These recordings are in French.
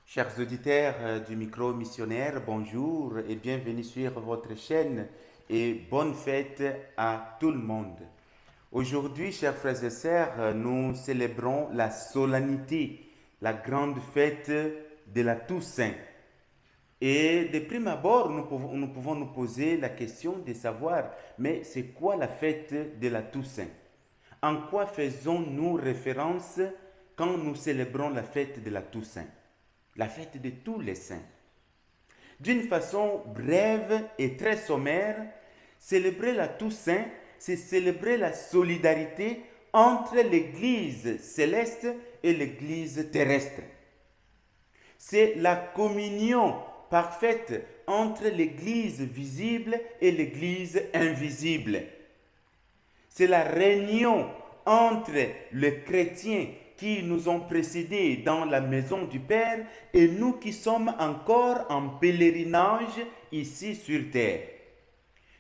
Chers auditeurs du micro missionnaire, bonjour et bienvenue sur votre chaîne et bonne fête à tout le monde. Aujourd'hui, chers frères et sœurs, nous célébrons la solennité, la grande fête de la Toussaint. Et de prime abord, nous pouvons nous poser la question de savoir, mais c'est quoi la fête de la Toussaint? En quoi faisons-nous référence quand nous célébrons la fête de la Toussaint? La fête de tous les saints. D'une façon brève et très sommaire, célébrer la Toussaint, c'est célébrer la solidarité entre l'Église céleste et l'Église terrestre. C'est la communion parfaite entre l'Église visible et l'Église invisible. C'est la réunion entre les chrétiens qui nous ont précédés dans la maison du Père et nous qui sommes encore en pèlerinage ici sur terre.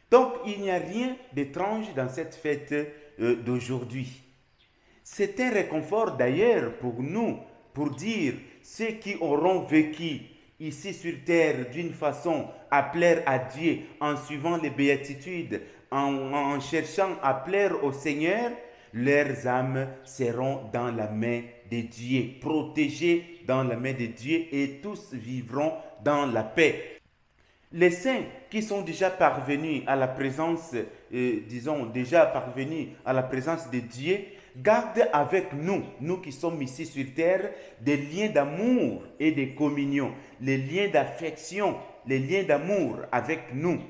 Donc il n'y a rien d'étrange dans cette fête d'aujourd'hui. C'est un réconfort d'ailleurs pour nous, pour dire ceux qui auront vécu ici sur terre d'une façon à plaire à Dieu, en suivant les béatitudes, en cherchant à plaire au Seigneur, leurs âmes seront dans la main de Dieu, protégées dans la main de Dieu et tous vivront dans la paix. Les saints qui sont déjà parvenus à la présence, déjà parvenus à la présence de Dieu, gardent avec nous, nous qui sommes ici sur terre, des liens d'amour et de communion, les liens d'affection, les liens d'amour avec nous.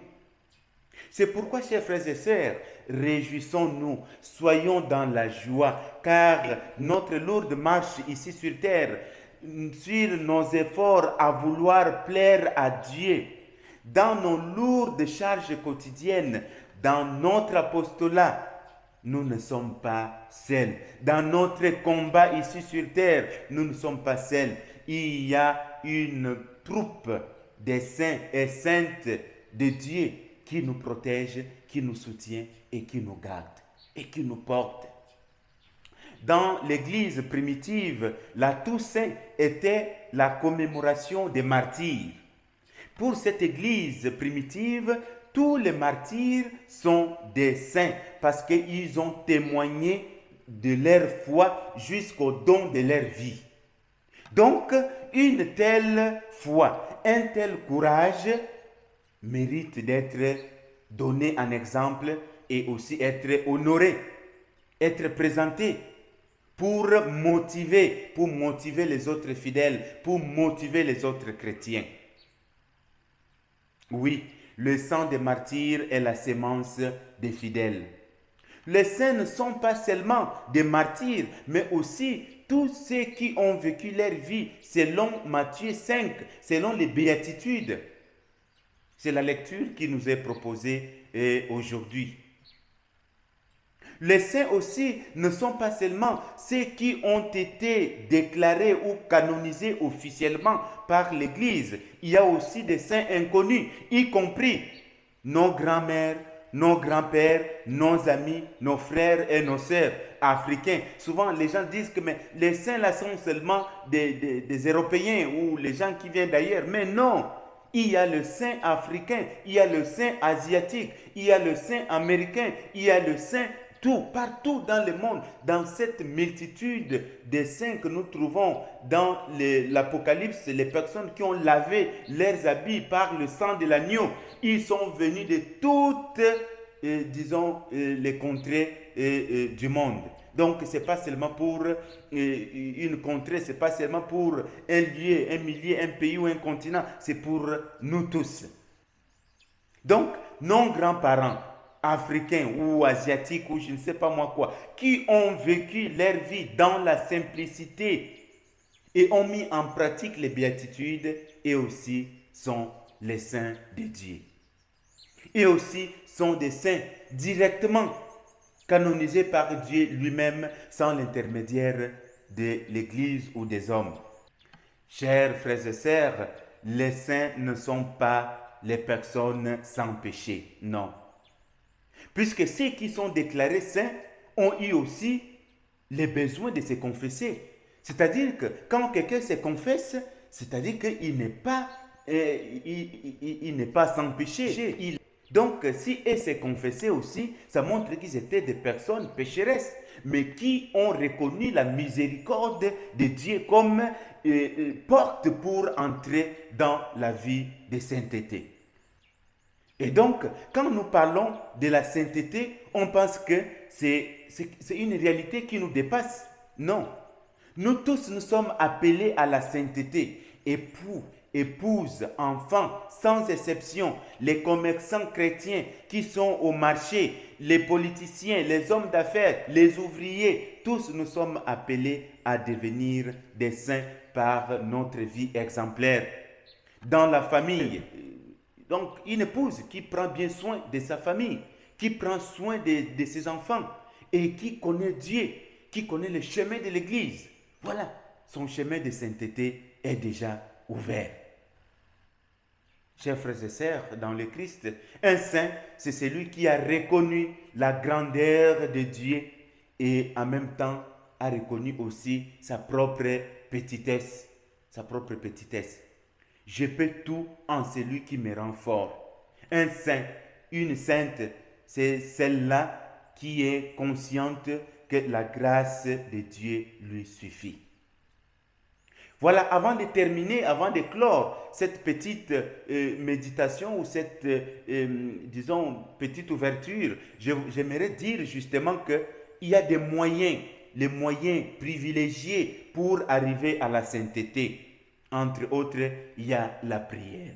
C'est pourquoi, chers frères et sœurs, réjouissons-nous, soyons dans la joie, car notre lourde marche ici sur terre, sur nos efforts à vouloir plaire à Dieu, dans nos lourdes charges quotidiennes, dans notre apostolat, nous ne sommes pas seuls. Dans notre combat ici sur terre, nous ne sommes pas seuls. Il y a une troupe des saints et saintes de Dieu qui nous protège, qui nous soutient et qui nous garde et qui nous porte. Dans l'église primitive, la Toussaint était la commémoration des martyrs. Pour cette église primitive, tous les martyrs sont des saints parce qu'ils ont témoigné de leur foi jusqu'au don de leur vie. Donc, une telle foi, un tel courage mérite d'être donné en exemple et aussi être honoré, être présenté pour motiver les autres fidèles, pour motiver les autres chrétiens. Oui, le sang des martyrs est la sémence des fidèles. Les saints ne sont pas seulement des martyrs, mais aussi tous ceux qui ont vécu leur vie selon Matthieu 5, selon les béatitudes. C'est la lecture qui nous est proposée aujourd'hui. Les saints aussi ne sont pas seulement ceux qui ont été déclarés ou canonisés officiellement par l'Église. Il y a aussi des saints inconnus, y compris nos grands-mères, nos grands-pères, nos amis, nos frères et nos sœurs africains. Souvent, les gens disent que mais les saints là sont seulement des Européens ou les gens qui viennent d'ailleurs. Mais non, il y a le saint africain, il y a le saint asiatique, il y a le saint américain, il y a le saint partout dans le monde, dans cette multitude de saints que nous trouvons dans l'Apocalypse, les personnes qui ont lavé leurs habits par le sang de l'agneau, ils sont venus de toutes, les contrées du monde. Donc, ce n'est pas seulement pour une contrée, ce n'est pas seulement pour un lieu, un millier, un pays ou un continent, c'est pour nous tous. Donc, nos grands-parents, africains ou asiatiques ou je ne sais pas moi quoi, qui ont vécu leur vie dans la simplicité et ont mis en pratique les béatitudes et aussi sont les saints de Dieu. Et aussi sont des saints directement canonisés par Dieu lui-même sans l'intermédiaire de l'Église ou des hommes. Chers frères et sœurs, les saints ne sont pas les personnes sans péché, non. Puisque ceux qui sont déclarés saints ont eu aussi les besoins de se confesser. C'est-à-dire que quand quelqu'un se confesse, c'est-à-dire qu'il n'est pas, il n'est pas sans péché. Donc, si elles s'est confessé aussi, ça montre qu'ils étaient des personnes pécheresses, mais qui ont reconnu la miséricorde de Dieu comme porte pour entrer dans la vie de sainteté. Et donc, quand nous parlons de la sainteté, on pense que c'est une réalité qui nous dépasse. Non. Nous tous, nous sommes appelés à la sainteté. Époux, épouses, enfants, sans exception, les commerçants chrétiens qui sont au marché, les politiciens, les hommes d'affaires, les ouvriers, tous nous sommes appelés à devenir des saints par notre vie exemplaire. Dans la famille, donc une épouse qui prend bien soin de sa famille, qui prend soin de ses enfants et qui connaît Dieu, qui connaît le chemin de l'Église. Voilà, son chemin de sainteté est déjà ouvert. Chers frères et sœurs, dans le Christ, un saint, c'est celui qui a reconnu la grandeur de Dieu et en même temps a reconnu aussi sa propre petitesse. Sa propre petitesse. Je peux tout en celui qui me rend fort. Un saint, une sainte, c'est celle-là qui est consciente que la grâce de Dieu lui suffit. Voilà, avant de terminer, avant de clore cette petite méditation ou cette, disons, petite ouverture, j'aimerais dire justement qu'il y a des moyens, les moyens privilégiés pour arriver à la sainteté. Entre autres, il y a la prière.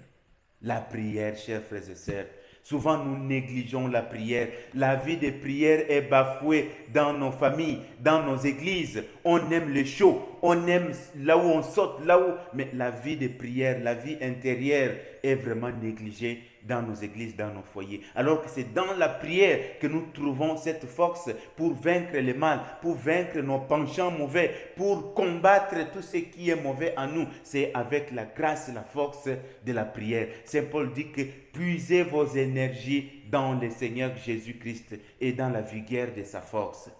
La prière, chers frères et sœurs. Souvent, nous négligeons la prière. La vie de prière est bafouée dans nos familles, dans nos églises. On aime le chaud, on aime là où on saute, là où... Mais la vie de prière, la vie intérieure est vraiment négligée dans nos églises, dans nos foyers. Alors que c'est dans la prière que nous trouvons cette force pour vaincre le mal, pour vaincre nos penchants mauvais, pour combattre tout ce qui est mauvais en nous. C'est avec la grâce, la force de la prière. Saint Paul dit que puisez vos énergies dans le Seigneur Jésus-Christ et dans la vigueur de sa force.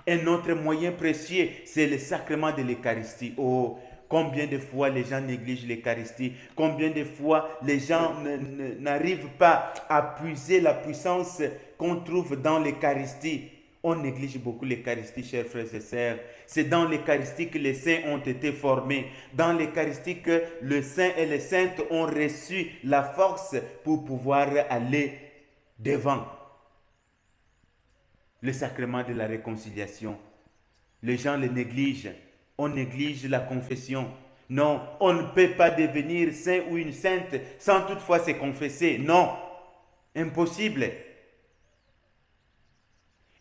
Un autre moyen précieux, c'est le sacrement de l'Eucharistie. Oh, combien de fois les gens négligent l'Eucharistie, combien de fois les gens n'arrivent pas à puiser la puissance qu'on trouve dans l'Eucharistie. On néglige beaucoup l'Eucharistie, chers frères et sœurs. C'est dans l'Eucharistie que les saints ont été formés. Dans l'Eucharistie que le saint et les saintes ont reçu la force pour pouvoir aller devant. Le sacrement de la réconciliation. Les gens le négligent. On néglige la confession. Non, on ne peut pas devenir saint ou une sainte sans toutefois se confesser. Non, impossible.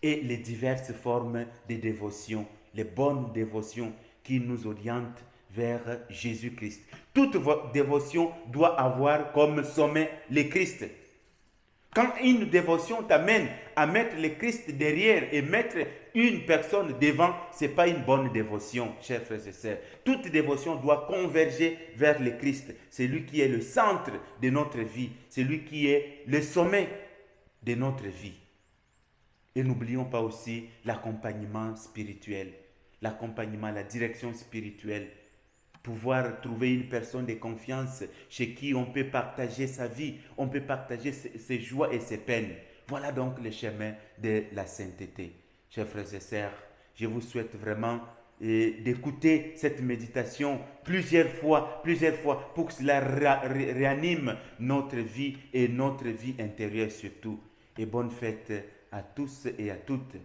Et les diverses formes de dévotion, les bonnes dévotions qui nous orientent vers Jésus-Christ. Toute dévotion doit avoir comme sommet le Christ. Quand une dévotion t'amène à mettre le Christ derrière et mettre une personne devant, ce n'est pas une bonne dévotion, chers frères et sœurs. Toute dévotion doit converger vers le Christ. C'est lui qui est le centre de notre vie. C'est lui qui est le sommet de notre vie. Et n'oublions pas aussi l'accompagnement spirituel, l'accompagnement, la direction spirituelle. Pouvoir trouver une personne de confiance chez qui on peut partager sa vie, on peut partager ses joies et ses peines. Voilà donc le chemin de la sainteté. Chers frères et sœurs, je vous souhaite vraiment d'écouter cette méditation plusieurs fois, pour que cela réanime notre vie et notre vie intérieure surtout. Et bonne fête à tous et à toutes.